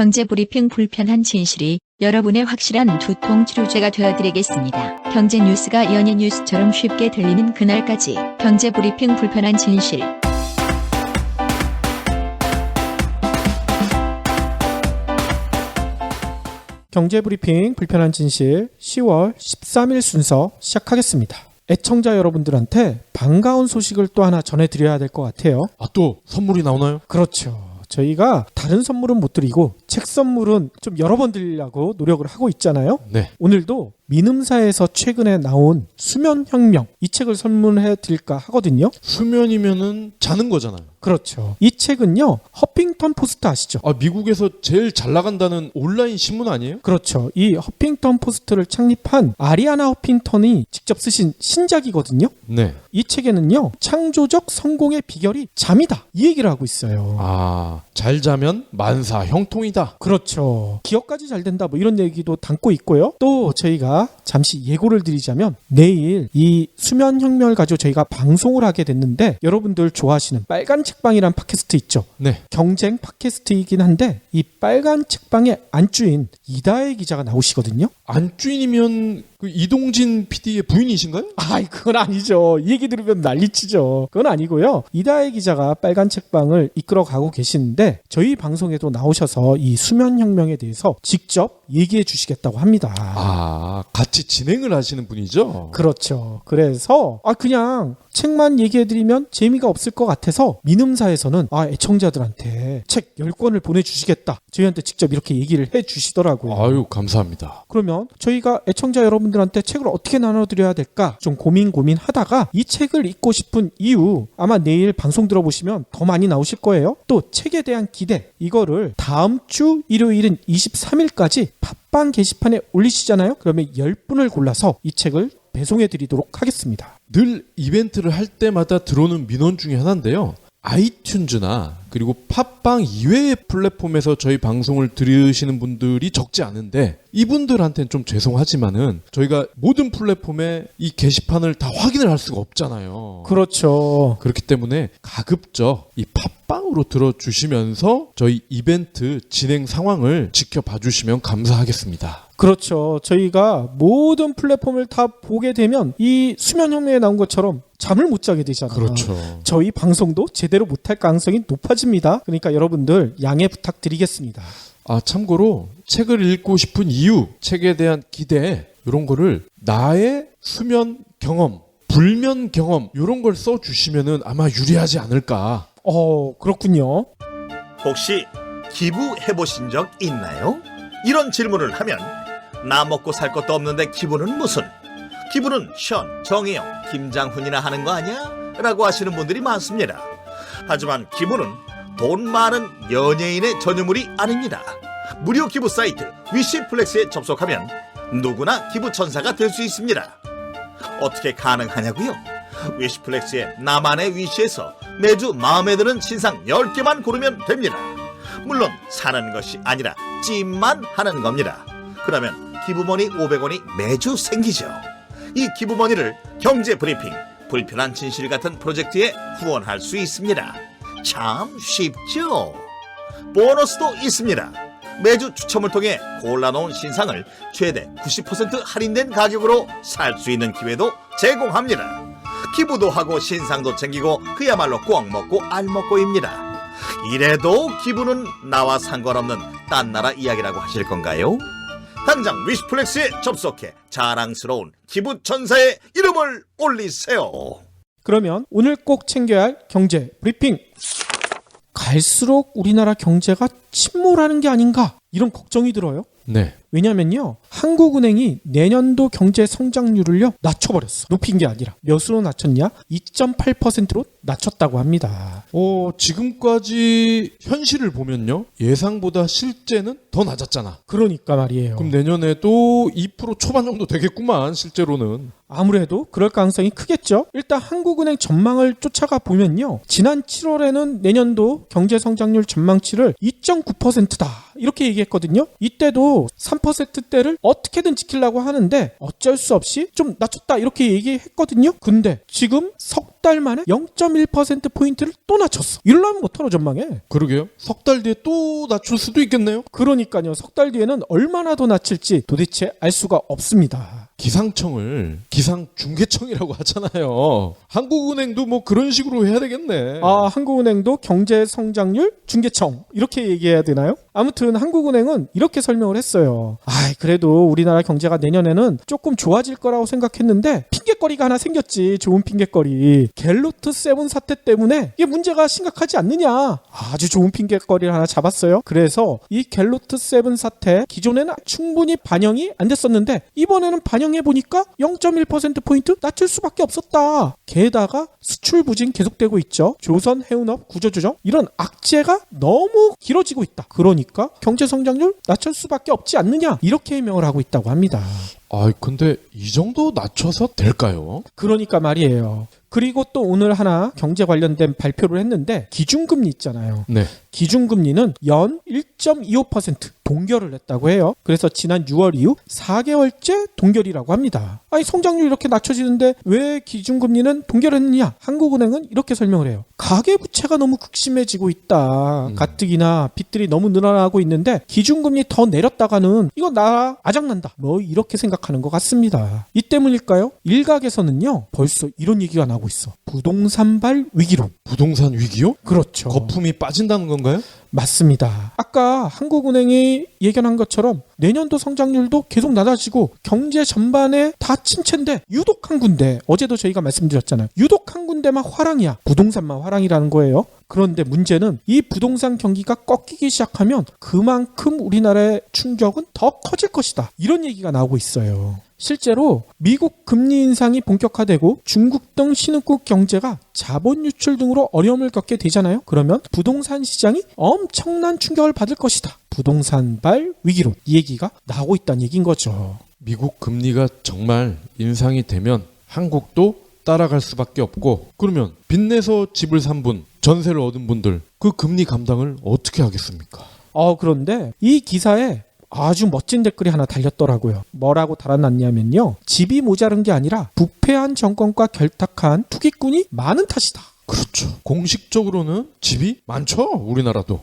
경제브리핑 불편한 진실이 여러분의 확실한 두통 치료제가 되어드리겠습니다. 경제 뉴스가 연예 뉴스처럼 쉽게 들리는 그날까지 경제브리핑 불편한 진실. 경제브리핑 불편한 진실 10월 13일 순서 시작하겠습니다. 애청자 여러분들한테 반가운 소식을 또 하나 전해드려야 될 것 같아요. 또 선물이 나오나요? 그렇죠. 저희가 다른 선물은 못 드리고 책 선물은 좀 여러 번 드리려고 노력을 하고 있잖아요. 네. 오늘도 민음사에서 최근에 나온 수면혁명, 이 책을 선물해 드릴까 하거든요. 수면이면은 자는 거잖아요. 그렇죠. 이 책은요, 허핑턴 포스트 아시죠? 미국에서 제일 잘 나간다는 온라인 신문 아니에요? 그렇죠. 이 허핑턴 포스트를 창립한 아리아나 허핑턴이 직접 쓰신 신작이거든요. 네. 이 책에는요, 창조적 성공의 비결이 잠이다, 이 얘기를 하고 있어요. 잘 자면 만사 형통이다. 그렇죠. 기억까지 잘 된다, 뭐 이런 얘기도 담고 있고요. 또 저희가 잠시 예고를 드리자면 내일 이 수면혁명을 가지고 저희가 방송을 하게 됐는데, 여러분들 좋아하시는 빨간 책방이란 팟캐스트 있죠. 네. 경쟁 팟캐스트이긴 한데 이 빨간 책방의 안주인 이다혜 기자가 나오시거든요. 안주인이면 그 이동진 PD의 부인이신가요? 그건 아니죠. 이 얘기 들으면 난리치죠. 그건 아니고요. 이다혜 기자가 빨간 책방을 이끌어가고 계시는데 저희 방송에도 나오셔서 이 수면혁명에 대해서 직접 얘기해 주시겠다고 합니다. 같이 진행을 하시는 분이죠? 그렇죠. 그래서 그냥 책만 얘기해드리면 재미가 없을 것 같아서 민음사에서는 애청자들한테 책 10권을 보내주시겠다, 저희한테 직접 이렇게 얘기를 해주시더라고요. 감사합니다. 그러면 저희가 애청자 여러분들한테 책을 어떻게 나눠드려야 될까 좀 고민하다가 이 책을 읽고 싶은 이유, 아마 내일 방송 들어보시면 더 많이 나오실 거예요. 또 책에 대한 기대, 이거를 다음 주 일요일인 23일까지 팟빵 게시판에 올리시잖아요. 그러면 10분을 골라서 이 책을 배송해 드리도록 하겠습니다. 늘 이벤트를 할 때마다 들어오는 민원 중에 하나인데요. 아이튠즈나 그리고 팟빵 이외의 플랫폼에서 저희 방송을 들으시는 분들이 적지 않은데, 이분들한테는 좀 죄송하지만은 저희가 모든 플랫폼에 이 게시판을 다 확인을 할 수가 없잖아요. 그렇죠. 그렇기 때문에 가급적 이 팟빵으로 들어주시면서 저희 이벤트 진행 상황을 지켜봐 주시면 감사하겠습니다. 그렇죠. 저희가 모든 플랫폼을 다 보게 되면 이 수면혁명에 나온 것처럼 잠을 못 자게 되잖아요. 그렇죠. 저희 방송도 제대로 못할 가능성이 높아집니다. 그러니까 여러분들 양해 부탁드리겠습니다. 참고로 책을 읽고 싶은 이유, 책에 대한 기대, 이런 거를 나의 수면 경험, 불면 경험, 이런 걸 써주시면은 아마 유리하지 않을까. 그렇군요. 혹시 기부해보신 적 있나요? 이런 질문을 하면 나 먹고 살 것도 없는데 기부는 무슨? 기부는 션, 정혜영, 김장훈이나 하는 거 아니야? 라고 하시는 분들이 많습니다. 하지만 기부는 돈 많은 연예인의 전유물이 아닙니다. 무료 기부 사이트 위시플렉스에 접속하면 누구나 기부천사가 될 수 있습니다. 어떻게 가능하냐고요? 위시플렉스의 나만의 위시에서 매주 마음에 드는 신상 10개만 고르면 됩니다. 물론 사는 것이 아니라 찜만 하는 겁니다. 그러면 기부머니 500원이 매주 생기죠. 이 기부머니를 경제브리핑, 불편한 진실 같은 프로젝트에 후원할 수 있습니다. 참 쉽죠? 보너스도 있습니다. 매주 추첨을 통해 골라놓은 신상을 최대 90% 할인된 가격으로 살 수 있는 기회도 제공합니다. 기부도 하고 신상도 챙기고 그야말로 꽉 먹고 알 먹고입니다. 이래도 기부는 나와 상관없는 딴 나라 이야기라고 하실 건가요? 당장 위시플렉스에 접속해 자랑스러운 기부천사의 이름을 올리세요. 그러면 오늘 꼭 챙겨야 할 경제 브리핑. 갈수록 우리나라 경제가 침몰하는 게 아닌가, 이런 걱정이 들어요. 네. 왜냐면요, 한국은행이 내년도 경제 성장률을요 낮춰버렸어. 높인 게 아니라 몇으로 낮췄냐? 2.8%로 낮췄다고 합니다. 지금까지 현실을 보면요, 예상보다 실제는 더 낮았잖아. 그러니까 말이에요. 그럼 내년에도 2% 초반 정도 되겠구만, 실제로는. 아무래도 그럴 가능성이 크겠죠. 일단 한국은행 전망을 쫓아가 보면요, 지난 7월에는 내년도 경제성장률 전망치를 2.9%다 이렇게 얘기했거든요. 이때도 3%대를 어떻게든 지키려고 하는데 어쩔 수 없이 좀 낮췄다 이렇게 얘기했거든요. 근데 지금 석 석 달 만에 0.1%포인트를 또 낮췄어. 이러려면 어떡하노 전망에. 그러게요. 석 달 뒤에 또 낮출 수도 있겠네요. 그러니까요. 석 달 뒤에는 얼마나 더 낮출지 도대체 알 수가 없습니다. 기상청을 기상중개청이라고 하잖아요. 한국은행도 뭐 그런 식으로 해야 되겠네. 한국은행도 경제성장률 중개청 이렇게 얘기해야 되나요? 아무튼 한국은행은 이렇게 설명을 했어요. 그래도 우리나라 경제가 내년에는 조금 좋아질 거라고 생각했는데 핑계거리가 하나 생겼지. 좋은 핑계거리. 갤로트 세븐 사태 때문에 이게 문제가 심각하지 않느냐. 아주 좋은 핑계거리를 하나 잡았어요. 그래서 이 갤로트 세븐 사태 기존에는 충분히 반영이 안 됐었는데 이번에는 반영해보니까 0.1%포인트 낮출 수밖에 없었다. 게다가 수출 부진 계속되고 있죠. 조선 해운업 구조조정 이런 악재가 너무 길어지고 있다. 그러니까 경제성장률 낮출 수밖에 없지 않느냐. 이렇게 해명을 하고 있다고 합니다. 근데 이 정도 낮춰서 될까요? 그러니까 말이에요. 그리고 또 오늘 하나 경제 관련된 발표를 했는데 기준금리 있잖아요. 네. 기준금리는 연 1.25% 동결을 했다고 해요. 그래서 지난 6월 이후 4개월째 동결이라고 합니다. 성장률이 이렇게 낮춰지는데 왜 기준금리는 동결했느냐? 한국은행은 이렇게 설명을 해요. 가계부채가 너무 극심해지고 있다. 가뜩이나 빚들이 너무 늘어나고 있는데 기준금리 더 내렸다가는 이거 나라 아작난다. 이렇게 생각하는 것 같습니다. 이 때문일까요? 일각에서는요. 벌써 이런 얘기가 나오고 있어. 부동산발 위기론. 부동산 위기요? 그렇죠. 거품이 빠진다는 건가요? 맞습니다. 아까 한국은행이 예견한 것처럼 내년도 성장률도 계속 낮아지고 경제 전반에 다 침체인데 유독 한 군데, 어제도 저희가 말씀드렸잖아요. 유독 한 군데만 화랑이야. 부동산만 화랑이라는 거예요. 그런데 문제는 이 부동산 경기가 꺾이기 시작하면 그만큼 우리나라의 충격은 더 커질 것이다. 이런 얘기가 나오고 있어요. 실제로 미국 금리 인상이 본격화되고 중국 등 신흥국 경제가 자본 유출 등으로 어려움을 겪게 되잖아요. 그러면 부동산 시장이 엄청난 충격을 받을 것이다. 부동산발 위기론. 이 얘기가 나오고 있다는 얘기인 거죠. 미국 금리가 정말 인상이 되면 한국도 따라갈 수밖에 없고, 그러면 빚내서 집을 산 분, 전세를 얻은 분들 그 금리 감당을 어떻게 하겠습니까? 그런데 이 기사에 아주 멋진 댓글이 하나 달렸더라고요. 뭐라고 달아놨냐면요. 집이 모자른 게 아니라 부패한 정권과 결탁한 투기꾼이 많은 탓이다. 그렇죠. 공식적으로는 집이 많죠. 우리나라도.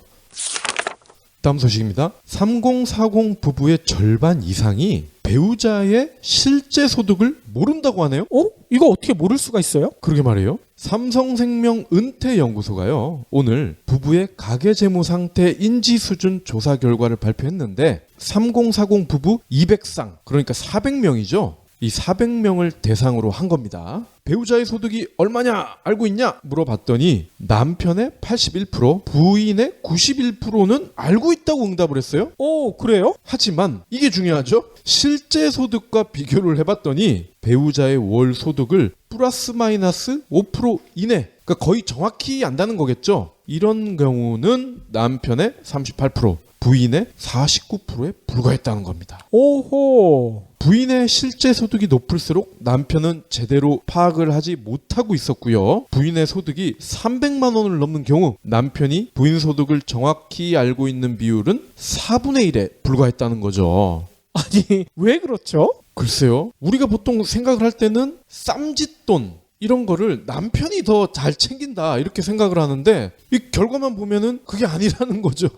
다음 소식입니다. 3040 부부의 절반 이상이 배우자의 실제 소득을 모른다고 하네요. 이거 어떻게 모를 수가 있어요? 그러게 말이에요. 삼성생명 은퇴연구소가요, 오늘 부부의 가계재무 상태 인지 수준 조사 결과를 발표했는데 3040 부부 200쌍, 그러니까 400명이죠. 이 400명을 대상으로 한 겁니다. 배우자의 소득이 얼마냐 알고 있냐 물어봤더니 남편의 81%, 부인의 91%는 알고 있다고 응답을 했어요. 그래요? 하지만 이게 중요하죠. 실제 소득과 비교를 해봤더니 배우자의 월 소득을 플러스 마이너스 5% 이내, 그러니까 거의 정확히 안다는 거겠죠. 이런 경우는 남편의 38%, 부인의 49%에 불과했다는 겁니다. 오호. 부인의 실제 소득이 높을수록 남편은 제대로 파악을 하지 못하고 있었고요. 부인의 소득이 300만 원을 넘는 경우 남편이 부인 소득을 정확히 알고 있는 비율은 4분의 1에 불과했다는 거죠. 아니, 왜 그렇죠? 글쎄요. 우리가 보통 생각을 할 때는 쌈짓돈 이런 거를 남편이 더 잘 챙긴다 이렇게 생각을 하는데 이 결과만 보면은 그게 아니라는 거죠.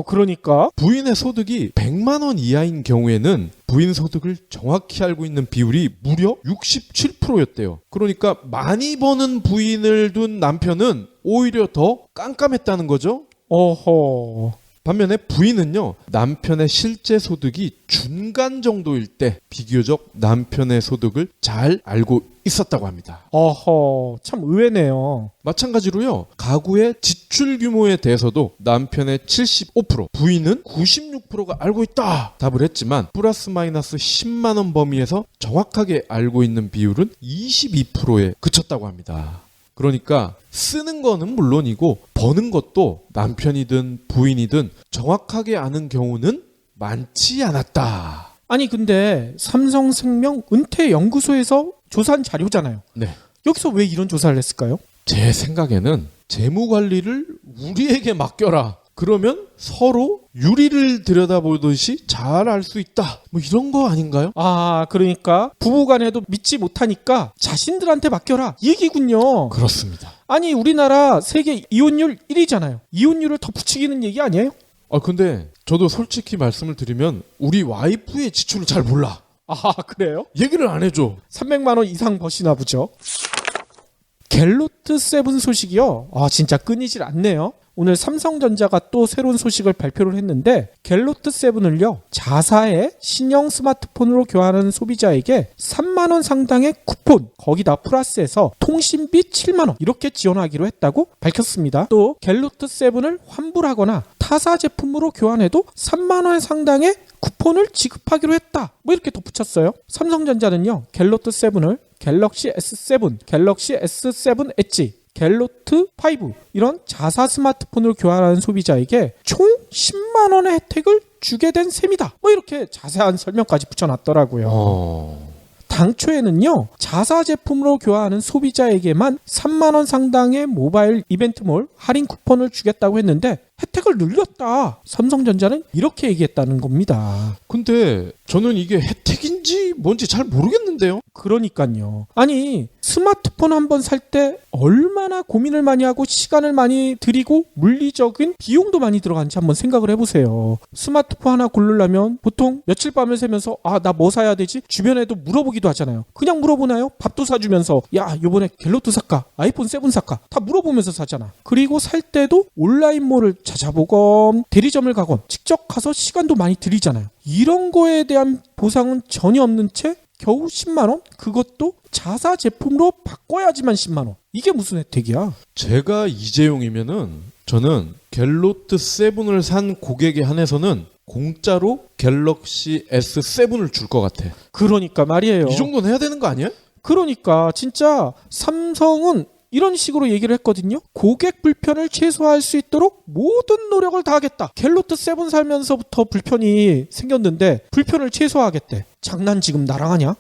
그러니까 부인의 소득이 100만 원 이하인 경우에는 부인 소득을 정확히 알고 있는 비율이 무려 67%였대요. 그러니까 많이 버는 부인을 둔 남편은 오히려 더 깜깜했다는 거죠. 어허. 반면에 부인은요, 남편의 실제 소득이 중간 정도일 때 비교적 남편의 소득을 잘 알고 있었다고 합니다. 참 의외네요. 마찬가지로요, 가구의 지출 규모에 대해서도 남편의 75%, 부인은 96%가 알고 있다 답을 했지만 플러스 마이너스 10만 원 범위에서 정확하게 알고 있는 비율은 22%에 그쳤다고 합니다. 그러니까 쓰는 거는 물론이고 버는 것도 남편이든 부인이든 정확하게 아는 경우는 많지 않았다. 아니 근데 삼성생명 은퇴연구소에서 조사한 자료잖아요. 네. 여기서 왜 이런 조사를 했을까요? 제 생각에는 재무 관리를 우리에게 맡겨라. 그러면 서로 유리를 들여다보듯이 잘 알 수 있다. 뭐 이런 거 아닌가요? 아, 그러니까 부부간에도 믿지 못하니까 자신들한테 맡겨라 이 얘기군요. 그렇습니다. 아니 우리나라 세계 이혼율 1위잖아요. 이혼율을 더 부추기는 얘기 아니에요? 근데 저도 솔직히 말씀을 드리면 우리 와이프의 지출을 잘 몰라. 아, 그래요? 얘기를 안 해줘. 300만 원 이상 버시나 보죠. 갤로트 7 소식이요. 아, 진짜 끊이질 않네요. 오늘 삼성전자가 또 새로운 소식을 발표를 했는데 갤로트 7을요. 자사의 신형 스마트폰으로 교환하는 소비자에게 3만 원 상당의 쿠폰 거기다 플러스해서 통신비 7만 원 이렇게 지원하기로 했다고 밝혔습니다. 또 갤로트 7을 환불하거나 타사 제품으로 교환해도 3만 원 상당의 쿠폰을 지급하기로 했다. 뭐 이렇게 덧붙였어요. 삼성전자는요. 갤로트 7을 갤럭시 S7, 갤럭시 S7 엣지, 갤로트 5 이런 자사 스마트폰을 교환하는 소비자에게 총 10만 원의 혜택을 주게 된 셈이다. 뭐 이렇게 자세한 설명까지 붙여놨더라고요. 당초에는요. 자사 제품으로 교환하는 소비자에게만 3만 원 상당의 모바일 이벤트몰 할인 쿠폰을 주겠다고 했는데 혜택을 늘렸다. 삼성전자는 이렇게 얘기했다는 겁니다. 근데 저는 이게 혜택인지 뭔지 잘 모르겠는데요. 그러니까요. 아니 스마트폰 한 번 살 때 얼마나 고민을 많이 하고 시간을 많이 들이고 물리적인 비용도 많이 들어간지 한번 생각을 해보세요. 스마트폰 하나 고르려면 보통 며칠 밤을 새면서 아, 나 뭐 사야 되지? 주변에도 물어보기도 하잖아요. 그냥 물어보나요? 밥도 사주면서 야, 요번에 갤럭시 살까? 아이폰 7 살까? 다 물어보면서 사잖아. 그리고 살 때도 온라인몰을 찾아보건 대리점을 가건 직접 가서 시간도 많이 들이잖아요. 이런 거에 대한 보상은 전혀 없는 채 겨우 10만 원? 그것도 자사 제품으로 바꿔야지만 10만 원. 이게 무슨 혜택이야? 제가 이재용이면은 저는 갤로트 7을 산 고객에 한해서는 공짜로 갤럭시 S7을 줄 것 같아. 그러니까 말이에요. 이 정도는 해야 되는 거 아니야? 그러니까 진짜 삼성은 이런 식으로 얘기를 했거든요. 고객 불편을 최소화할 수 있도록 모든 노력을 다하겠다. 갤로트 7 살면서부터 불편이 생겼는데 불편을 최소화하겠대. 장난 지금 나랑 하냐?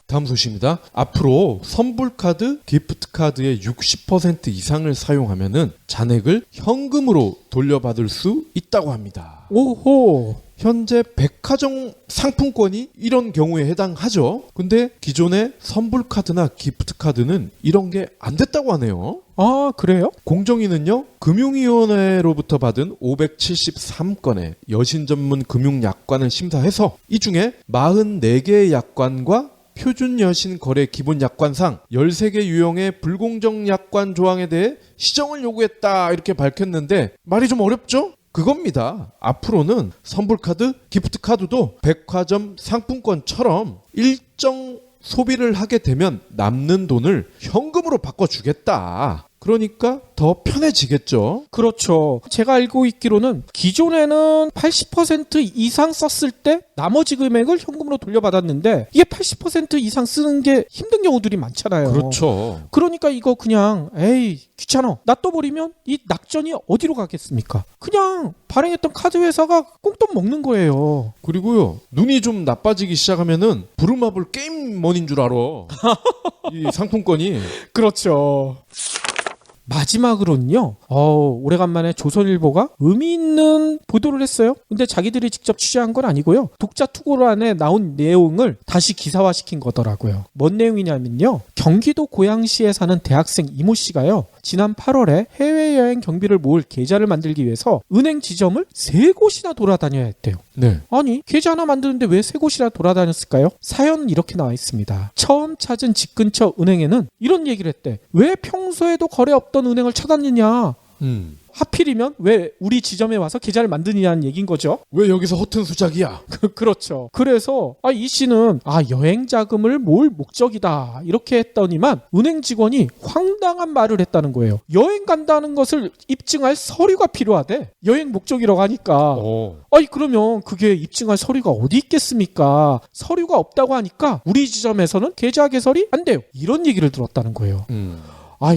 다음 소식입니다. 앞으로 선불카드, 기프트카드의 60% 이상을 사용하면은 잔액을 현금으로 돌려받을 수 있다고 합니다. 오호. 현재 백화점 상품권이 이런 경우에 해당하죠. 근데 기존의 선불카드나 기프트카드는 이런 게 안 됐다고 하네요. 아, 그래요? 공정위는요, 금융위원회로부터 받은 573건의 여신 전문 금융약관을 심사해서 이 중에 44개의 약관과 표준 여신 거래 기본 약관상 13개 유형의 불공정 약관 조항에 대해 시정을 요구했다 이렇게 밝혔는데 말이 좀 어렵죠? 그겁니다. 앞으로는 선불카드, 기프트카드도 백화점 상품권처럼 일정 소비를 하게 되면 남는 돈을 현금으로 바꿔주겠다. 그러니까 더 편해지겠죠. 그렇죠. 제가 알고 있기로는 기존에는 80% 이상 썼을 때 나머지 금액을 현금으로 돌려받았는데 이게 80% 이상 쓰는 게 힘든 경우들이 많잖아요. 그렇죠. 그러니까 이거 그냥 에이 귀찮아 놔둬버리면 이 낙전이 어디로 가겠습니까? 그냥 발행했던 카드 회사가 꽁돈 먹는 거예요. 그리고요, 눈이 좀 나빠지기 시작하면은 부루마블 게임머니인 줄 알아. 이 상품권이. 그렇죠. 마지막으로는요. 오래간만에 조선일보가 의미 있는 보도를 했어요. 근데 자기들이 직접 취재한 건 아니고요. 독자 투고란에 나온 내용을 다시 기사화시킨 거더라고요. 뭔 내용이냐면요. 경기도 고양시에 사는 대학생 이모 씨가요. 지난 8월에 해외여행 경비를 모을 계좌를 만들기 위해서 은행 지점을 3곳이나 돌아다녀야 했대요. 네. 아니 계좌 하나 만드는데 왜 3곳이나 돌아다녔을까요? 사연은 이렇게 나와 있습니다. 처음 찾은 집 근처 은행에는 이런 얘기를 했대. 왜 평소에도 거래 없던 은행을 찾았느냐. 하필이면 왜 우리 지점에 와서 계좌를 만드느냐는 얘기인 거죠. 왜 여기서 허튼 수작이야? 그렇죠. 그래서 이 씨는 여행 자금을 모을 목적이다 이렇게 했더니만 은행 직원이 황당한 말을 했다는 거예요. 여행 간다는 것을 입증할 서류가 필요하대. 여행 목적이라고 하니까. 그러면 그게 입증할 서류가 어디 있겠습니까? 서류가 없다고 하니까 우리 지점에서는 계좌 개설이 안 돼요. 이런 얘기를 들었다는 거예요.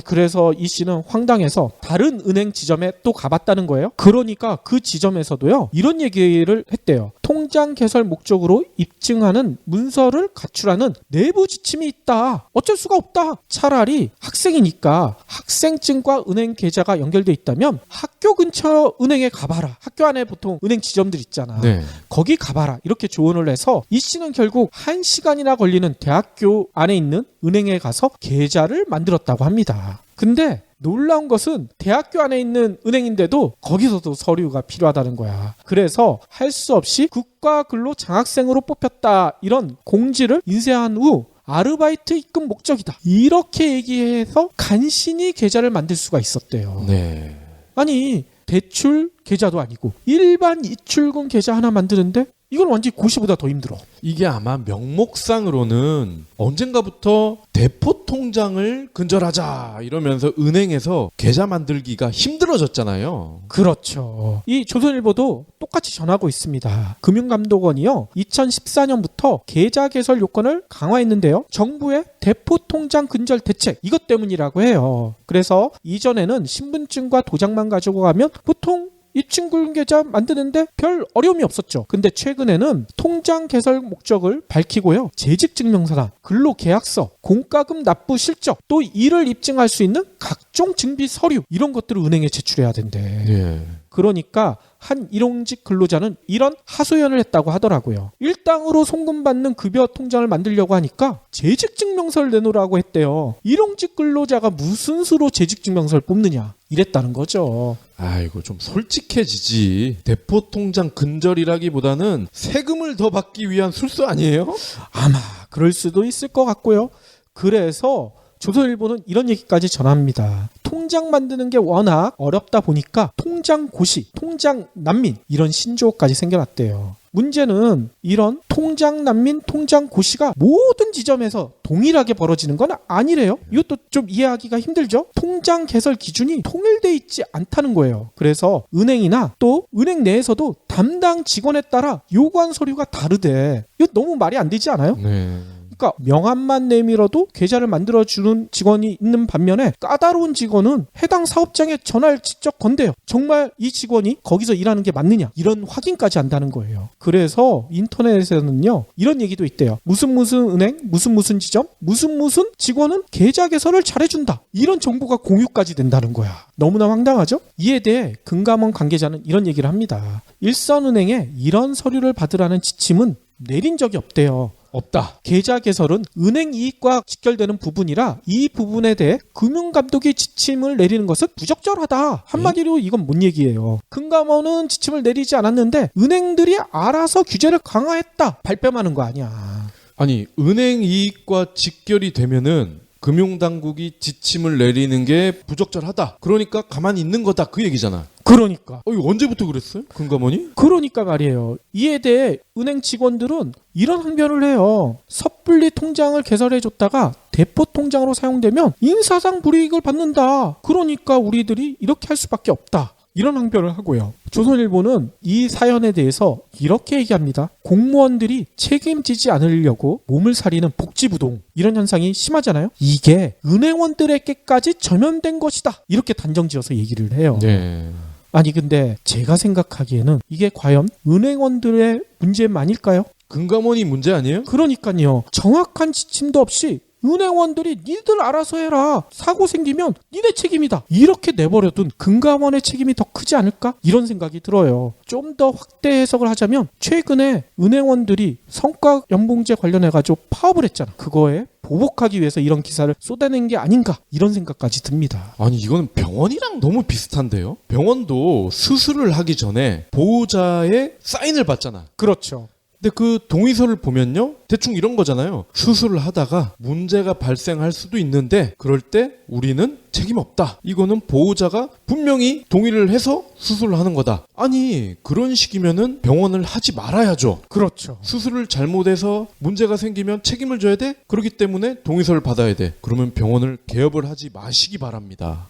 그래서 이 씨는 황당해서 다른 은행 지점에 또 가봤다는 거예요. 그러니까 그 지점에서도요, 이런 얘기를 했대요. 통장 개설 목적으로 입증하는 문서를 가출하는 내부 지침이 있다. 어쩔 수가 없다. 차라리 학생이니까 학생증과 은행 계좌가 연결돼 있다면 학교 근처 은행에 가봐라. 학교 안에 보통 은행 지점들 있잖아. 네. 거기 가봐라. 이렇게 조언을 해서 이 씨는 결국 1시간이나 걸리는 대학교 안에 있는 은행에 가서 계좌를 만들었다고 합니다. 근데 놀라운 것은 대학교 안에 있는 은행인데도 거기서도 서류가 필요하다는 거야. 그래서 할 수 없이 국가근로 장학생으로 뽑혔다, 이런 공지를 인쇄한 후 아르바이트 입금 목적이다, 이렇게 얘기해서 간신히 계좌를 만들 수가 있었대요. 네. 아니, 대출 계좌도 아니고 일반 입출금 계좌 하나 만드는데 이건 완전히 고시보다 더 힘들어. 이게 아마 명목상으로는 언젠가부터 대포 통장을 근절하자 이러면서 은행에서 계좌 만들기가 힘들어졌잖아요. 그렇죠. 이 조선일보도 똑같이 전하고 있습니다. 금융감독원이요, 2014년부터 계좌 개설 요건을 강화했는데요. 정부의 대포 통장 근절 대책, 이것 때문이라고 해요. 그래서 이전에는 신분증과 도장만 가지고 가면 보통 입증금 계좌 만드는데 별 어려움이 없었죠. 근데 최근에는 통장 개설 목적을 밝히고요, 재직증명서나 근로계약서, 공과금 납부 실적, 또 이를 입증할 수 있는 각종 증비 서류, 이런 것들을 은행에 제출해야 된대. 네. 그러니까 한 일용직 근로자는 이런 하소연을 했다고 하더라고요. 일당으로 송금받는 급여 통장을 만들려고 하니까 재직증명서를 내놓으라고 했대요. 일용직 근로자가 무슨 수로 재직증명서를 뽑느냐, 이랬다는 거죠. 아이고, 좀 솔직해지지. 대포 통장 근절이라기보다는 세금을 더 받기 위한 술수 아니에요? 아마 그럴 수도 있을 것 같고요. 그래서 조선일보는 이런 얘기까지 전합니다. 통장 만드는 게 워낙 어렵다 보니까 통장 고시, 통장 난민, 이런 신조어까지 생겨났대요. 문제는 이런 통장 난민, 통장 고시가 모든 지점에서 동일하게 벌어지는 건 아니래요. 이것도 좀 이해하기가 힘들죠. 통장 개설 기준이 통일돼 있지 않다는 거예요. 그래서 은행이나 또 은행 내에서도 담당 직원에 따라 요구한 서류가 다르대. 이거 너무 말이 안 되지 않아요? 네. 그러니까 명함만 내밀어도 계좌를 만들어주는 직원이 있는 반면에 까다로운 직원은 해당 사업장에 전화를 직접 건대요. 정말 이 직원이 거기서 일하는 게 맞느냐, 이런 확인까지 한다는 거예요. 그래서 인터넷에서는요, 이런 얘기도 있대요. 무슨 은행, 무슨 지점, 무슨 직원은 계좌 개설을 잘해준다, 이런 정보가 공유까지 된다는 거야. 너무나 황당하죠? 이에 대해 금감원 관계자는 이런 얘기를 합니다. 일선은행에 이런 서류를 받으라는 지침은 내린 적이 없대요. 없다. 계좌 개설은 은행 이익과 직결되는 부분이라 이 부분에 대해 금융감독이 지침을 내리는 것은 부적절하다. 한마디로 이건 뭔 얘기예요? 금감원은 지침을 내리지 않았는데 은행들이 알아서 규제를 강화했다, 발뺌하는 거 아니야. 아니, 은행 이익과 직결이 되면은 금융당국이 지침을 내리는 게 부적절하다, 그러니까 가만히 있는 거다, 그 얘기잖아. 그러니까 이거 언제부터 그랬어요? 금감원이? 그러니까 말이에요. 이에 대해 은행 직원들은 이런 항변을 해요. 섣불리 통장을 개설해줬다가 대포 통장으로 사용되면 인사상 불이익을 받는다. 그러니까 우리들이 이렇게 할 수밖에 없다, 이런 항변을 하고요. 조선일보는 이 사연에 대해서 이렇게 얘기합니다. 공무원들이 책임지지 않으려고 몸을 사리는 복지부동, 이런 현상이 심하잖아요. 이게 은행원들에게까지 전염된 것이다, 이렇게 단정지어서 얘기를 해요. 네. 아니 근데 제가 생각하기에는 이게 과연 은행원들의 문제만일까요? 금감원이 문제 아니에요? 그러니까요. 정확한 지침도 없이 은행원들이 니들 알아서 해라, 사고 생기면 니네 책임이다, 이렇게 내버려둔 금감원의 책임이 더 크지 않을까, 이런 생각이 들어요. 좀 더 확대 해석을 하자면 최근에 은행원들이 성과연봉제 관련해가지고 파업을 했잖아. 그거에 보복하기 위해서 이런 기사를 쏟아낸 게 아닌가, 이런 생각까지 듭니다. 아니, 이건 병원이랑 너무 비슷한데요? 병원도 수술을 하기 전에 보호자의 사인을 받잖아. 그렇죠. 근데 그 동의서를 보면요, 대충 이런 거잖아요. 수술을 하다가 문제가 발생할 수도 있는데 그럴 때 우리는 책임 없다. 이거는 보호자가 분명히 동의를 해서 수술을 하는 거다. 아니, 그런 식이면은 병원을 하지 말아야죠. 그렇죠. 수술을 잘못해서 문제가 생기면 책임을 져야 돼? 그렇기 때문에 동의서를 받아야 돼. 그러면 병원을 개업을 하지 마시기 바랍니다.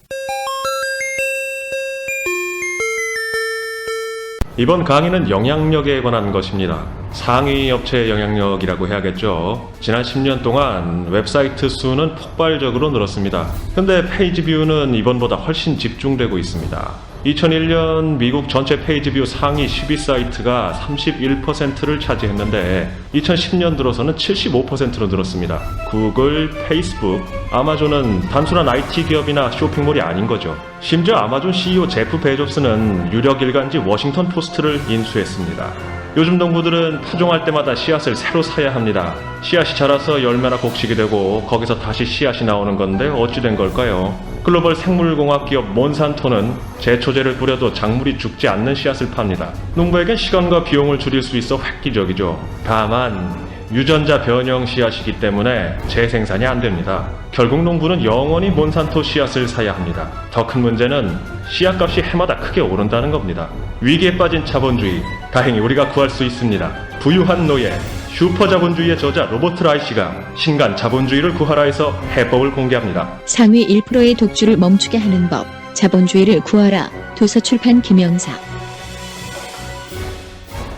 이번 강의는 영향력에 관한 것입니다. 상위 업체의 영향력이라고 해야겠죠. 지난 10년 동안 웹사이트 수는 폭발적으로 늘었습니다. 현대 페이지 뷰는 이번보다 훨씬 집중되고 있습니다. 2001년 미국 전체 페이지 뷰 상위 10위 사이트가 31%를 차지했는데 2010년 들어서는 75%로 늘었습니다. 구글, 페이스북, 아마존은 단순한 IT 기업이나 쇼핑몰이 아닌 거죠. 심지어 아마존 CEO 제프 베조스는 유력 일간지 워싱턴 포스트를 인수했습니다. 요즘 농부들은 파종할 때마다 씨앗을 새로 사야 합니다. 씨앗이 자라서 열매나 곡식이 되고 거기서 다시 씨앗이 나오는 건데 어찌 된 걸까요? 글로벌 생물공학 기업 몬산토는 제초제를 뿌려도 작물이 죽지 않는 씨앗을 팝니다. 농부에겐 시간과 비용을 줄일 수 있어 획기적이죠. 다만 유전자 변형 씨앗이기 때문에 재생산이 안 됩니다. 결국 농부는 영원히 몬산토 씨앗을 사야 합니다. 더 큰 문제는 씨앗값이 해마다 크게 오른다는 겁니다. 위기에 빠진 자본주의, 다행히 우리가 구할 수 있습니다. 부유한 노예, 슈퍼 자본주의의 저자 로버트 라이시가 신간 자본주의를 구하라에서 해법을 공개합니다. 상위 1%의 독주를 멈추게 하는 법, 자본주의를 구하라. 도서출판 김영사.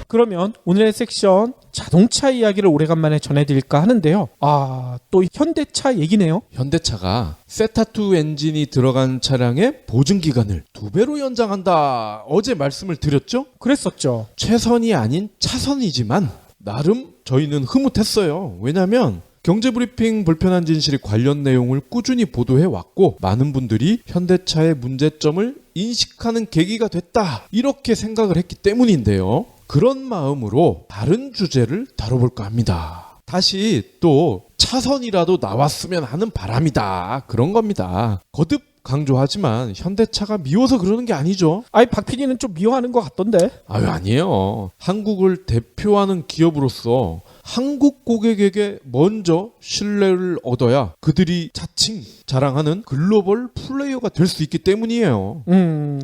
그러면 오늘의 섹션 자동차 이야기를 오래간만에 전해드릴까 하는데요. 또 현대차 얘기네요. 현대차가 세타2 엔진이 들어간 차량의 보증기간을 2배로 연장한다. 어제 말씀을 드렸죠? 그랬었죠. 최선이 아닌 차선이지만 나름 저희는 흐뭇했어요. 왜냐하면 경제브리핑 불편한 진실이 관련 내용을 꾸준히 보도해왔고 많은 분들이 현대차의 문제점을 인식하는 계기가 됐다. 이렇게 생각을 했기 때문인데요. 그런 마음으로 다른 주제를 다뤄볼까 합니다. 다시 또 차선이라도 나왔으면 하는 바람이다. 그런 겁니다. 거듭 강조하지만 현대차가 미워서 그러는 게 아니죠. 박 PD는 좀 미워하는 것 같던데. 아니에요. 한국을 대표하는 기업으로서 한국 고객에게 먼저 신뢰를 얻어야 그들이 자칭 자랑하는 글로벌 플레이어가 될 수 있기 때문이에요.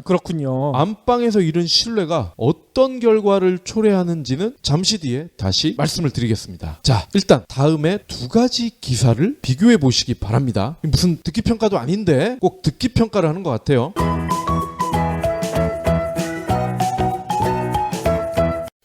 그렇군요. 안방에서 이런 신뢰가 어떤 결과를 초래하는지는 잠시 뒤에 다시 말씀을 드리겠습니다. 자, 일단 다음에 두 가지 기사를 비교해 보시기 바랍니다. 무슨 듣기평가도 아닌데 꼭 듣기평가를 하는 것 같아요.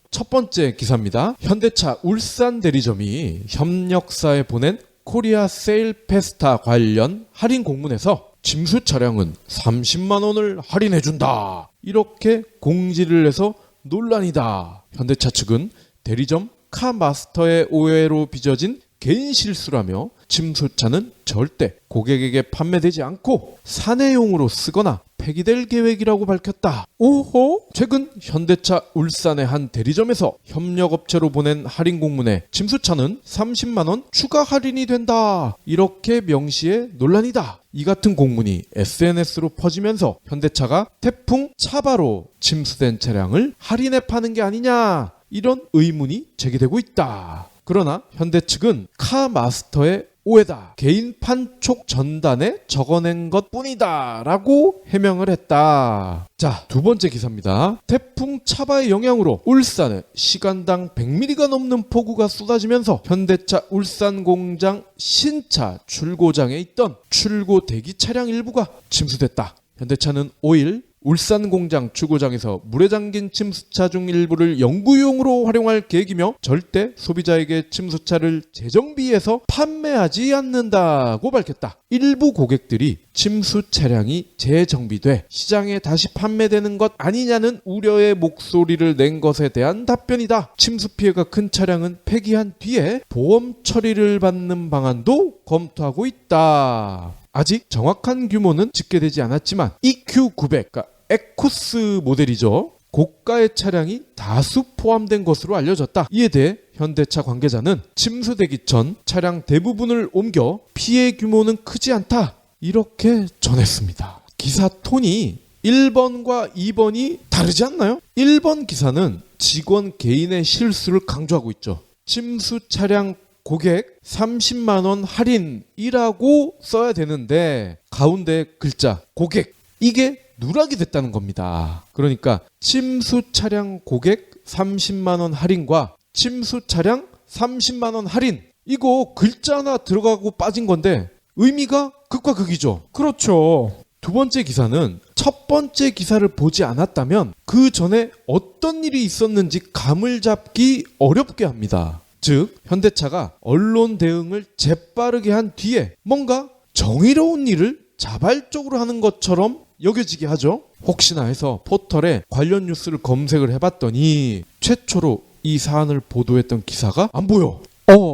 첫 번째 기사입니다. 현대차 울산 대리점이 협력사에 보낸 코리아 세일 페스타 관련 할인 공문에서 짐수 차량은 30만 원을 할인해준다. 이렇게 공지를 해서 논란이다. 현대차 측은 대리점 카마스터의 오해로 빚어진 개인 실수라며 침수차는 절대 고객에게 판매되지 않고 사내용으로 쓰거나 폐기될 계획이라고 밝혔다. 오호? 최근 현대차 울산의 한 대리점에서 협력업체로 보낸 할인 공문에 침수차는 30만 원 추가 할인이 된다. 이렇게 명시해 논란이다. 이 같은 공문이 SNS로 퍼지면서 현대차가 태풍 차바로 침수된 차량을 할인해 파는 게 아니냐. 이런 의문이 제기되고 있다. 그러나 현대 측은 카마스터의 오해다. 개인 판촉 전단에 적어낸 것 뿐이다. 라고 해명을 했다. 자, 두 번째 기사입니다. 태풍 차바의 영향으로 울산에 시간당 100mm가 넘는 폭우가 쏟아지면서 현대차 울산 공장 신차 출고장에 있던 출고 대기 차량 일부가 침수됐다. 현대차는 5일 울산 공장 출고장에서 물에 잠긴 침수차 중 일부를 연구용으로 활용할 계획이며 절대 소비자에게 침수차를 재정비해서 판매하지 않는다고 밝혔다. 일부 고객들이 침수 차량이 재정비돼 시장에 다시 판매되는 것 아니냐는 우려의 목소리를 낸 것에 대한 답변이다. 침수 피해가 큰 차량은 폐기한 뒤에 보험 처리를 받는 방안도 검토하고 있다. 아직 정확한 규모는 집계되지 않았지만 EQ900, 그러니까 에코스 모델이죠. 고가의 차량이 다수 포함된 것으로 알려졌다. 이에 대해 현대차 관계자는 침수되기 전 차량 대부분을 옮겨 피해 규모는 크지 않다. 이렇게 전했습니다. 기사 톤이 1번과 2번이 다르지 않나요? 1번 기사는 직원 개인의 실수를 강조하고 있죠. 침수 차량 고객 30만 원 할인이라고 써야 되는데 가운데 글자 고객 이게 누락이 됐다는 겁니다. 그러니까 침수 차량 고객 30만 원 할인과 침수 차량 30만 원 할인 이거 글자 하나 들어가고 빠진 건데 의미가 극과 극이죠. 그렇죠. 두 번째 기사는 첫 번째 기사를 보지 않았다면 그 전에 어떤 일이 있었는지 감을 잡기 어렵게 합니다. 즉, 현대차가 언론 대응을 재빠르게 한 뒤에 뭔가 정의로운 일을 자발적으로 하는 것처럼 여겨지게 하죠. 혹시나 해서 포털에 관련 뉴스를 검색을 해봤더니 최초로 이 사안을 보도했던 기사가 안 보여.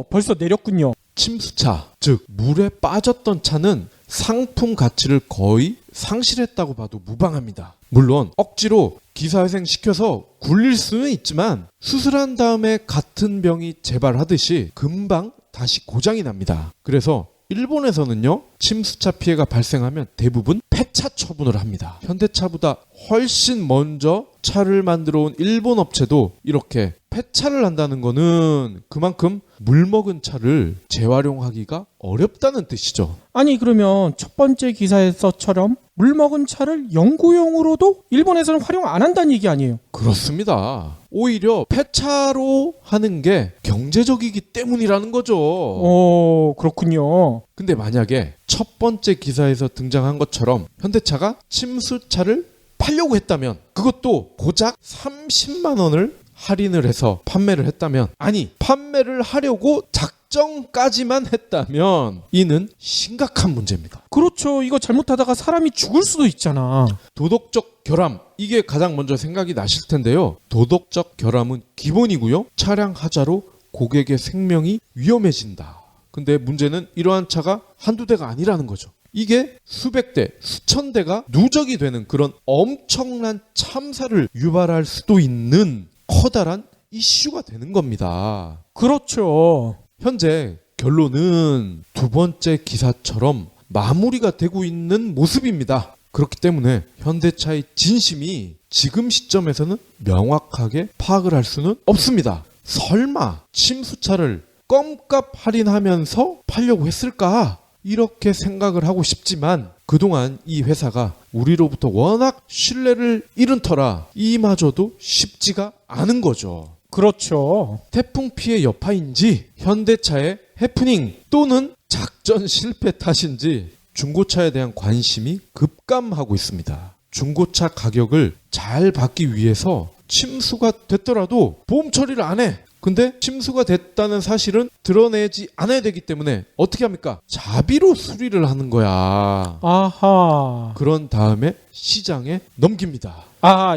벌써 내렸군요. 침수차, 즉 물에 빠졌던 차는 상품 가치를 거의 상실했다고 봐도 무방합니다. 물론 억지로 기사회생시켜서 굴릴 수는 있지만 수술한 다음에 같은 병이 재발하듯이 금방 다시 고장이 납니다. 그래서 일본에서는요, 침수차 피해가 발생하면 대부분 폐차 처분을 합니다. 현대차보다 훨씬 먼저 차를 만들어 온 일본 업체도 이렇게 폐차를 한다는 거는 그만큼 물먹은 차를 재활용하기가 어렵다는 뜻이죠. 아니 그러면 첫 번째 기사에서처럼 물먹은 차를 연구용으로도 일본에서는 활용 안 한다는 얘기 아니에요? 그렇습니다. 오히려 폐차로 하는 게 경제적이기 때문이라는 거죠. 그렇군요. 근데 만약에 첫 번째 기사에서 등장한 것처럼 현대차가 침수차를 팔려고 했다면, 그것도 고작 30만 원을 할인을 해서 판매를 했다면, 아니 판매를 하려고 작정까지만 했다면 이는 심각한 문제입니다. 그렇죠. 이거 잘못하다가 사람이 죽을 수도 있잖아. 도덕적 결함, 이게 가장 먼저 생각이 나실 텐데요. 도덕적 결함은 기본이고요. 차량 하자로 고객의 생명이 위험해진다. 근데 문제는 이러한 차가 한두 대가 아니라는 거죠. 이게 수백 대, 수천 대가 누적이 되는 그런 엄청난 참사를 유발할 수도 있는 커다란 이슈가 되는 겁니다. 그렇죠. 현재 결론은 두 번째 기사처럼 마무리가 되고 있는 모습입니다. 그렇기 때문에 현대차의 진심이 지금 시점에서는 명확하게 파악을 할 수는 없습니다. 설마 침수차를 껌값 할인하면서 팔려고 했을까? 이렇게 생각을 하고 싶지만 그동안 이 회사가 우리로부터 워낙 신뢰를 잃은 터라 이마저도 쉽지가 않은 거죠. 그렇죠. 태풍 피해 여파인지 현대차의 해프닝 또는 작전 실패 탓인지 중고차에 대한 관심이 급감하고 있습니다. 중고차 가격을 잘 받기 위해서 침수가 됐더라도 보험 처리를 안 해. 근데 침수가 됐다는 사실은 드러내지 않아야 되기 때문에 어떻게 합니까? 자비로 수리를 하는 거야. 아하. 그런 다음에 시장에 넘깁니다.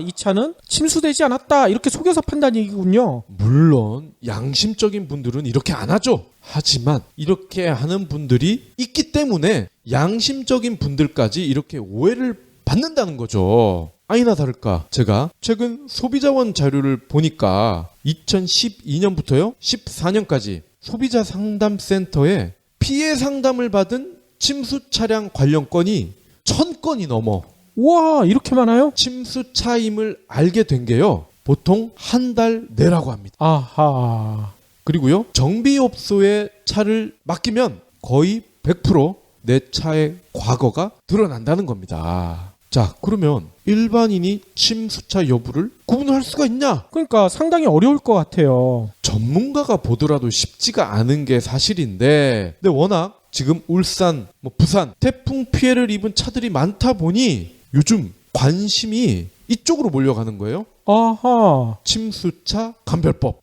이 차는 침수되지 않았다. 이렇게 속여서 판다는 얘기군요. 물론 양심적인 분들은 이렇게 안 하죠. 하지만 이렇게 하는 분들이 있기 때문에 양심적인 분들까지 이렇게 오해를 받는다는 거죠. 아니나 다를까 제가 최근 소비자원 자료를 보니까 2012년부터요 14년까지 소비자 상담센터에 피해 상담을 받은 침수 차량 관련 건이 1000건이 넘어. 우와, 이렇게 많아요? 침수차임을 알게 된 게요 보통 한 달 내라고 합니다. 아하. 그리고요 정비업소에 차를 맡기면 거의 100% 내 차의 과거가 드러난다는 겁니다. 자, 그러면 일반인이 침수차 여부를 구분할 수가 있냐? 그러니까 상당히 어려울 것 같아요. 전문가가 보더라도 쉽지가 않은 게 사실인데, 근데 워낙 지금 울산, 부산 태풍 피해를 입은 차들이 많다 보니 요즘 관심이 이쪽으로 몰려가는 거예요. 아하. 침수차 감별법.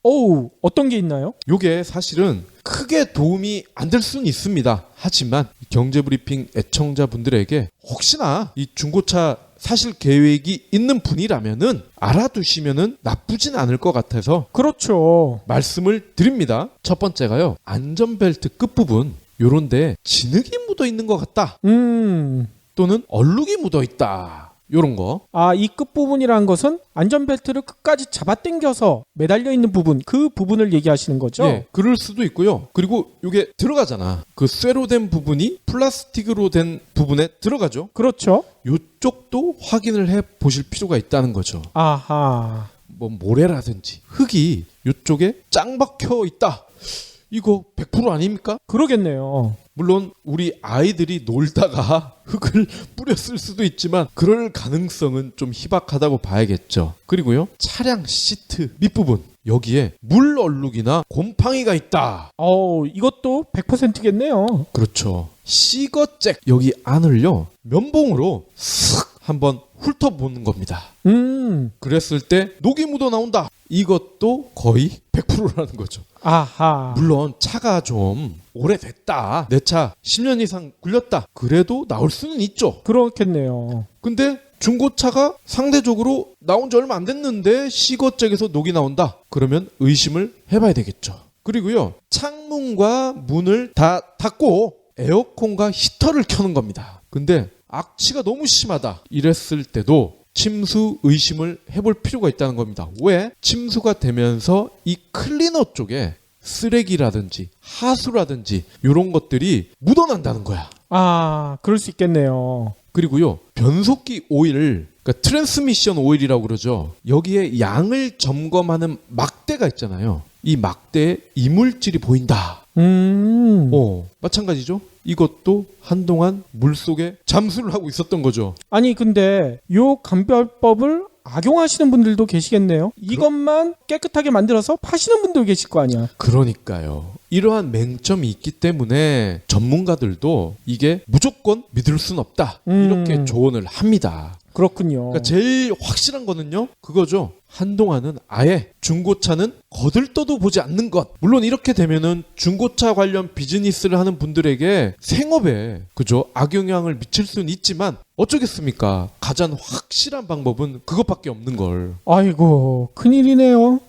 어떤 게 있나요? 요게 사실은 크게 도움이 안 될 수는 있습니다. 하지만 경제브리핑 애청자분들에게 혹시나 이 중고차 사실 계획이 있는 분이라면은 알아두시면은 나쁘진 않을 것 같아서 그렇죠. 말씀을 드립니다. 첫 번째가요. 안전벨트 끝부분 요런데 진흙이 묻어 있는 것 같다. 또는 얼룩이 묻어 있다. 요런 거. 이 끝부분이라는 것은 안전벨트를 끝까지 잡아당겨서 매달려 있는 부분, 그 부분을 얘기하시는 거죠? 예, 그럴 수도 있고요. 그리고 요게 들어가잖아. 그 쇠로 된 부분이 플라스틱으로 된 부분에 들어가죠. 그렇죠. 요쪽도 확인을 해 보실 필요가 있다는 거죠. 아하. 모래라든지 흙이 요쪽에 짱 박혀 있다. 이거 100% 아닙니까? 그러겠네요. 물론 우리 아이들이 놀다가 흙을 뿌렸을 수도 있지만 그럴 가능성은 좀 희박하다고 봐야겠죠. 그리고요. 차량 시트 밑부분 여기에 물 얼룩이나 곰팡이가 있다. 이것도 100%겠네요. 그렇죠. 시거잭 여기 안을요 면봉으로 쓱 한번 훑어보는 겁니다. 그랬을 때 녹이 묻어 나온다. 이것도 거의 100%라는 거죠. 아하. 물론 차가 좀 오래됐다. 내 차 10년 이상 굴렸다. 그래도 나올 수는 있죠. 그렇겠네요. 근데 중고차가 상대적으로 나온 지 얼마 안 됐는데 시거잭에서 녹이 나온다. 그러면 의심을 해봐야 되겠죠. 그리고요. 창문과 문을 다 닫고 에어컨과 히터를 켜는 겁니다. 근데 악취가 너무 심하다. 이랬을 때도 침수 의심을 해볼 필요가 있다는 겁니다. 왜? 침수가 되면서 이 클리너 쪽에 쓰레기라든지 하수라든지 이런 것들이 묻어난다는 거야. 아, 그럴 수 있겠네요. 그리고요. 변속기 오일, 그러니까 트랜스미션 오일이라고 그러죠. 여기에 양을 점검하는 막대가 있잖아요. 이 막대에 이물질이 보인다. 마찬가지죠. 이것도 한동안 물속에 잠수를 하고 있었던 거죠. 아니 근데 요 감별법을 악용하시는 분들도 계시겠네요. 이것만 깨끗하게 만들어서 파시는 분도 계실 거 아니야. 그러니까요. 이러한 맹점이 있기 때문에 전문가들도 이게 무조건 믿을 순 없다. 이렇게 조언을 합니다. 그렇군요. 그러니까 제일 확실한 거는요. 그거죠. 한동안은 아예 중고차는 거들떠도 보지 않는 것. 물론 이렇게 되면은 중고차 관련 비즈니스를 하는 분들에게 생업에 그죠? 악영향을 미칠 수는 있지만 어쩌겠습니까? 가장 확실한 방법은 그것밖에 없는 걸. 아이고, 큰일이네요.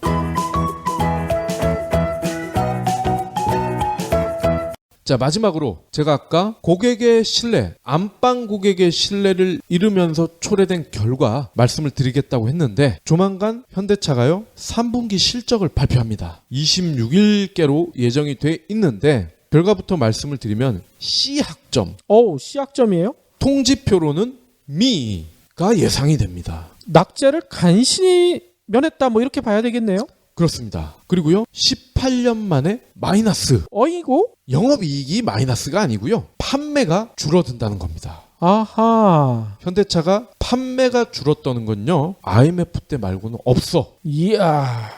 자, 마지막으로 제가 아까 고객의 신뢰, 안방 고객의 신뢰를 잃으면서 초래된 결과 말씀을 드리겠다고 했는데 조만간 현대차가요 3분기 실적을 발표합니다. 26일께로 예정이 돼 있는데 결과부터 말씀을 드리면 C학점, C학점이에요? 통지표로는 미가 예상이 됩니다. 낙제를 간신히 면했다 뭐 이렇게 봐야 되겠네요. 그렇습니다. 그리고요 18년 만에 마이너스. 어이고? 영업이익이 마이너스가 아니고요. 판매가 줄어든다는 겁니다. 아하. 현대차가 판매가 줄었다는 건요. IMF 때 말고는 없어. 이야.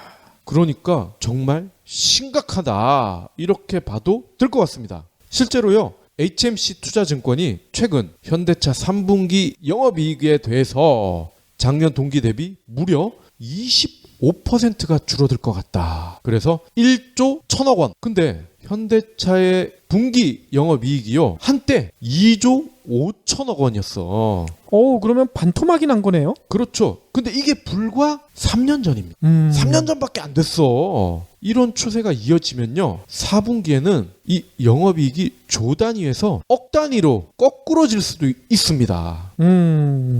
그러니까 정말 심각하다. 이렇게 봐도 될 것 같습니다. 실제로요. HMC 투자증권이 최근 현대차 3분기 영업이익에 대해서 작년 동기 대비 무려 25%가 줄어들 것 같다. 그래서 1조 1천억 원. 근데 현대차의 분기 영업이익이요. 한때 2조 5천억 원이었어. 그러면 반토막이 난 거네요? 그렇죠. 근데 이게 불과 3년 전입니다. 3년 전밖에 안 됐어. 이런 추세가 이어지면요. 4분기에는 이 영업이익이 조 단위에서 억 단위로 거꾸로질 수도 있습니다.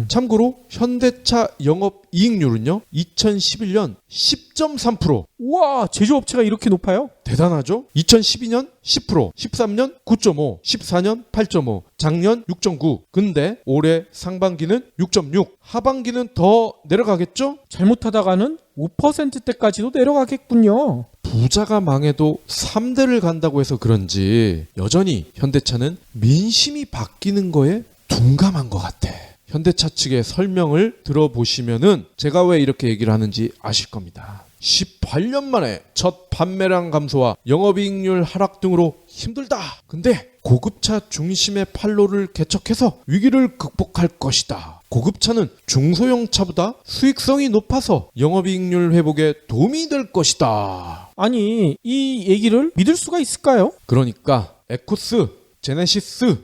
참고로 현대차 영업이익률은요. 2011년 10.3%. 우와, 제조업체가 이렇게 높아요? 대단하죠? 2012년 10%, 13년 9.5, 14년 8.5, 작년 6.9. 근데 올해 상반기는 6.6, 하반기는 더 내려가겠죠? 잘못하다가는 5%대까지도 내려가겠군요. 부자가 망해도 3대를 간다고 해서 그런지 여전히 현대차는 민심이 바뀌는 거에 둔감한 것 같아. 현대차 측의 설명을 들어보시면은 제가 왜 이렇게 얘기를 하는지 아실 겁니다. 18년 만에 첫 판매량 감소와 영업이익률 하락 등으로 힘들다. 근데 고급차 중심의 판로를 개척해서 위기를 극복할 것이다. 고급차는 중소형 차보다 수익성이 높아서 영업이익률 회복에 도움이 될 것이다. 아니, 이 얘기를 믿을 수가 있을까요? 그러니까 에코스, 제네시스,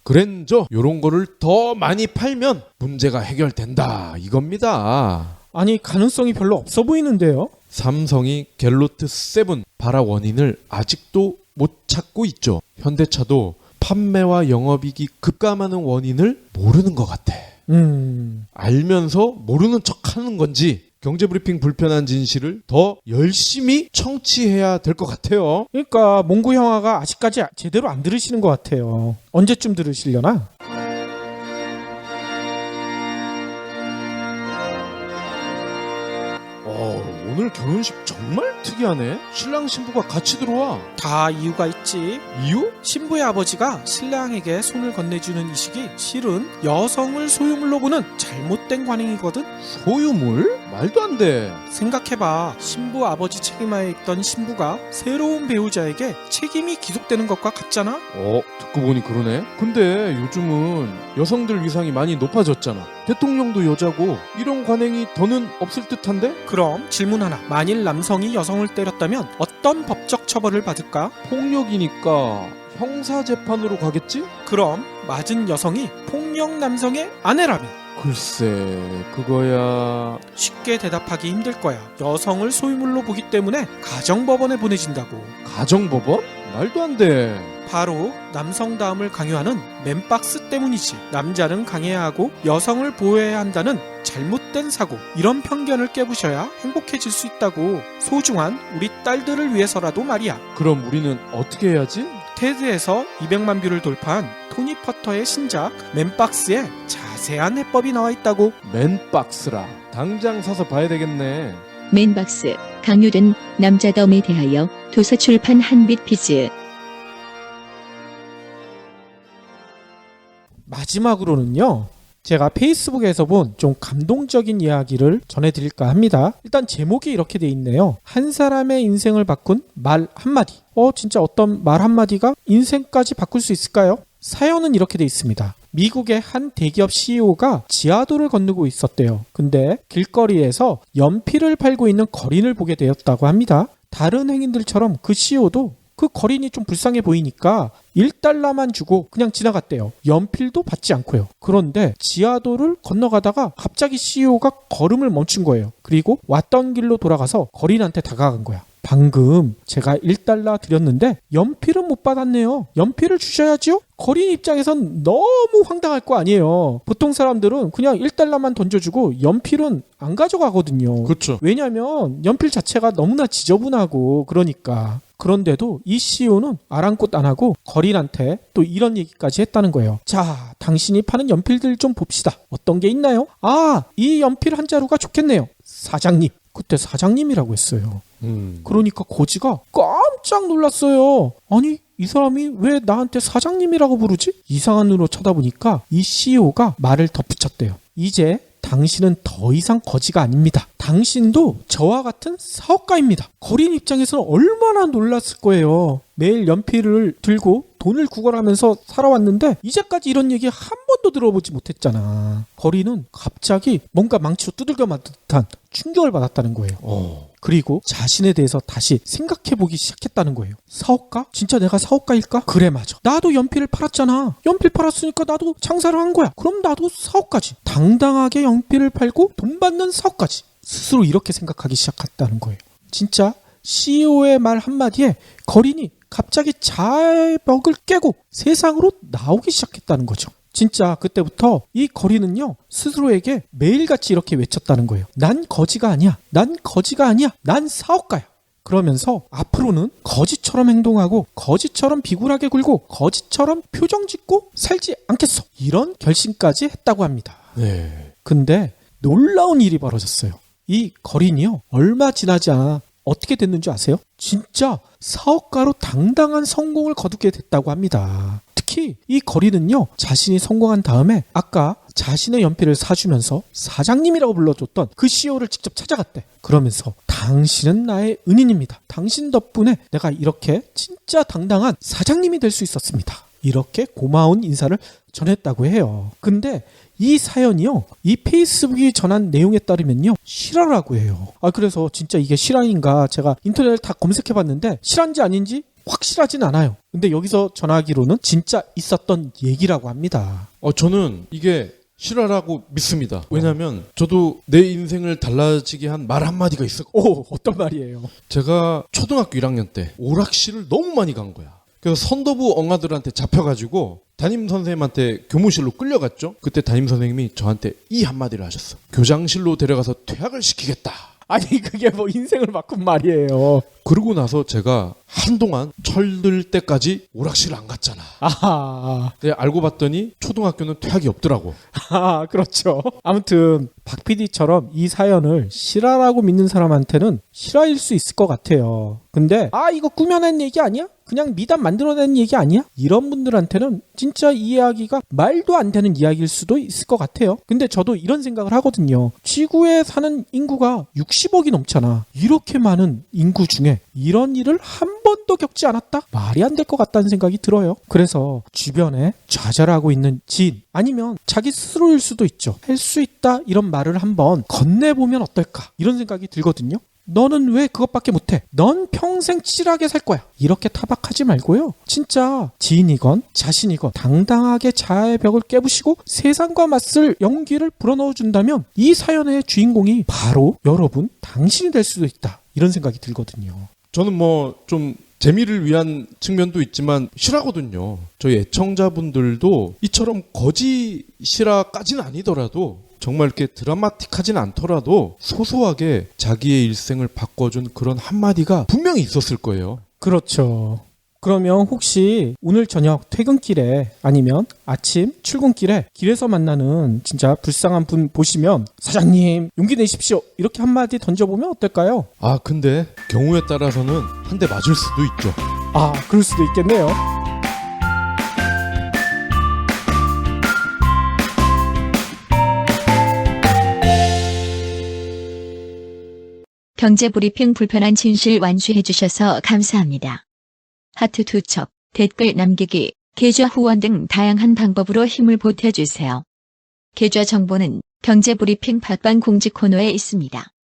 그랜저 이런 거를 더 많이 팔면 문제가 해결된다 이겁니다. 아니, 가능성이 별로 없어 보이는데요? 삼성이 갤로트 7 발화 원인을 아직도 못 찾고 있죠. 현대차도 판매와 영업이익이 급감하는 원인을 모르는 것 같아. 알면서 모르는 척하는 건지 경제브리핑 불편한 진실을 더 열심히 청취해야 될 것 같아요. 그러니까 몽구 형아가 아직까지 제대로 안 들으시는 것 같아요. 언제쯤 들으시려나? 오늘 결혼식 정말 특이하네. 신랑 신부가 같이 들어와. 다 이유가 있지. 이유? 신부의 아버지가 신랑에게 손을 건네주는 이 시기 실은 여성을 소유물로 보는 잘못된 관행이거든. 소유물? 말도 안 돼. 생각해봐. 신부 아버지 책임하에 있던 신부가 새로운 배우자에게 책임이 기속되는 것과 같잖아? 듣고 보니 그러네. 근데 요즘은 여성들 위상이 많이 높아졌잖아. 대통령도 여자고 이런 관행이 더는 없을 듯한데? 그럼 질문 하나. 만일 남성이 여성을 때렸다면 어떤 법적 처벌을 받을까? 폭력이니까 형사재판으로 가겠지? 그럼 맞은 여성이 폭력 남성의 아내라면? 글쎄, 그거야... 쉽게 대답하기 힘들 거야. 여성을 소유물로 보기 때문에 가정법원에 보내진다고. 가정법원? 말도 안 돼. 바로 남성다움을 강요하는 맨박스 때문이지. 남자는 강해야 하고 여성을 보호해야 한다는 잘못된 사고, 이런 편견을 깨부셔야 행복해질 수 있다고. 소중한 우리 딸들을 위해서라도 말이야. 그럼 우리는 어떻게 해야지? 테드에서 200만 뷰를 돌파한 토니 퍼터의 신작 맨박스에 자세한 해법이 나와 있다고. 맨박스라. 당장 사서 봐야 되겠네. 맨박스, 강요된 남자다움에 대하여 도서출판 한빛피즈. 마지막으로는요, 제가 페이스북에서 본 좀 감동적인 이야기를 전해드릴까 합니다. 일단 제목이 이렇게 돼 있네요. 한 사람의 인생을 바꾼 말 한마디. 진짜 어떤 말 한마디가 인생까지 바꿀 수 있을까요? 사연은 이렇게 돼 있습니다. 미국의 한 대기업 CEO가 지하도를 건너고 있었대요. 근데 길거리에서 연필을 팔고 있는 거린을 보게 되었다고 합니다. 다른 행인들처럼 그 CEO도 그 거린이 좀 불쌍해 보이니까 1달러만 주고 그냥 지나갔대요. 연필도 받지 않고요. 그런데 지하도를 건너가다가 갑자기 CEO가 걸음을 멈춘 거예요. 그리고 왔던 길로 돌아가서 거린한테 다가간 거야. 방금 제가 1달러 드렸는데 연필은 못 받았네요. 연필을 주셔야지요? 거린 입장에선 너무 황당할 거 아니에요. 보통 사람들은 그냥 1달러만 던져주고 연필은 안 가져가거든요. 그렇죠. 왜냐하면 연필 자체가 너무나 지저분하고 그러니까. 그런데도 이 CEO는 아랑곳 안 하고 거린한테 또 이런 얘기까지 했다는 거예요. 자, 당신이 파는 연필들 좀 봅시다. 어떤 게 있나요? 이 연필 한 자루가 좋겠네요. 사장님. 그때 사장님이라고 했어요. 그러니까 거지가 깜짝 놀랐어요. 아니, 이 사람이 왜 나한테 사장님이라고 부르지? 이상한 눈으로 쳐다보니까 이 CEO가 말을 덧붙였대요. 이제 당신은 더 이상 거지가 아닙니다. 당신도 저와 같은 사업가입니다. 거린 입장에서는 얼마나 놀랐을 거예요. 매일 연필을 들고 돈을 구걸하면서 살아왔는데 이제까지 이런 얘기 한 번도 들어보지 못했잖아. 거린은 갑자기 뭔가 망치로 두들겨 맞은 듯한 충격을 받았다는 거예요. 그리고 자신에 대해서 다시 생각해보기 시작했다는 거예요. 사업가? 진짜 내가 사업가일까? 그래, 맞아. 나도 연필을 팔았잖아. 연필 팔았으니까 나도 장사를 한 거야. 그럼 나도 사업가지. 당당하게 연필을 팔고 돈 받는 사업가지. 스스로 이렇게 생각하기 시작했다는 거예요. 진짜 CEO의 말 한마디에 거린이 갑자기 자의벽을 깨고 세상으로 나오기 시작했다는 거죠. 진짜 그때부터 이 거리는요, 스스로에게 매일같이 이렇게 외쳤다는 거예요. 난 거지가 아니야. 난 거지가 아니야. 난 사업가야. 그러면서 앞으로는 거지처럼 행동하고 거지처럼 비굴하게 굴고 거지처럼 표정 짓고 살지 않겠어. 이런 결심까지 했다고 합니다. 네. 근데 놀라운 일이 벌어졌어요. 이 거린이요, 얼마 지나지 않아 어떻게 됐는지 아세요? 진짜 사업가로 당당한 성공을 거두게 됐다고 합니다. 특히 이 거리는요, 자신이 성공한 다음에 아까 자신의 연필을 사주면서 사장님이라고 불러줬던 그 CEO를 직접 찾아갔대. 그러면서 당신은 나의 은인입니다. 당신 덕분에 내가 이렇게 진짜 당당한 사장님이 될 수 있었습니다. 이렇게 고마운 인사를 전했다고 해요. 근데 이 사연이요, 이 페이스북이 전한 내용에 따르면요, 실화라고 해요. 그래서 진짜 이게 실화인가 제가 인터넷을 다 검색해봤는데 실화인지 아닌지 확실하진 않아요. 근데 여기서 전하기로는 진짜 있었던 얘기라고 합니다. 저는 이게 실화라고 믿습니다. 왜냐면 저도 내 인생을 달라지게 한 말 한마디가 있었고. 어떤 말이에요? 제가 초등학교 1학년 때 오락실을 너무 많이 간 거야. 그래서 선도부 엉아들한테 잡혀가지고 담임 선생님한테 교무실로 끌려갔죠. 그때 담임 선생님이 저한테 이 한마디를 하셨어. 교장실로 데려가서 퇴학을 시키겠다. 아니, 그게 뭐 인생을 바꾼 말이에요. 그러고 나서 제가 한동안 철들 때까지 오락실을 안 갔잖아. 근데 알고 봤더니 초등학교는 퇴학이 없더라고. 그렇죠. 아무튼 박 PD처럼 이 사연을 실화라고 믿는 사람한테는 실화일 수 있을 것 같아요. 근데 이거 꾸며낸 얘기 아니야? 그냥 미담 만들어내는 얘기 아니야? 이런 분들한테는 진짜 이 이야기가 말도 안 되는 이야기일 수도 있을 것 같아요. 근데 저도 이런 생각을 하거든요. 지구에 사는 인구가 60억이 넘잖아. 이렇게 많은 인구 중에 이런 일을 한 번도 겪지 않았다? 말이 안 될 것 같다는 생각이 들어요. 그래서 주변에 좌절하고 있는 지인 아니면 자기 스스로일 수도 있죠. 할 수 있다 이런 말을 한번 건네보면 어떨까? 이런 생각이 들거든요. 너는 왜 그것밖에 못해? 넌 평생 찌질하게 살 거야. 이렇게 타박하지 말고요. 진짜 지인이건 자신이건 당당하게 자아의 벽을 깨부시고 세상과 맞설 용기를 불어넣어준다면 이 사연의 주인공이 바로 여러분, 당신이 될 수도 있다. 이런 생각이 들거든요. 저는 뭐 좀 재미를 위한 측면도 있지만 실화거든요. 저희 애청자분들도 이처럼 거짓 실화까지는 아니더라도 정말 이렇게 드라마틱하진 않더라도 소소하게 자기의 일생을 바꿔준 그런 한마디가 분명히 있었을 거예요. 그렇죠. 그러면 혹시 오늘 저녁 퇴근길에 아니면 아침 출근길에 길에서 만나는 진짜 불쌍한 분 보시면 사장님 용기 내십시오 이렇게 한마디 던져보면 어떨까요? 아 근데 경우에 따라서는 한 대 맞을 수도 있죠. 아, 그럴 수도 있겠네요. 경제브리핑 불편한 진실 완수해주셔서 감사합니다. 하트 2척, 댓글 남기기, 계좌 후원 등 다양한 방법으로 힘을 보태주세요. 계좌 정보는 경제브리핑 팟빵 공지 코너에 있습니다.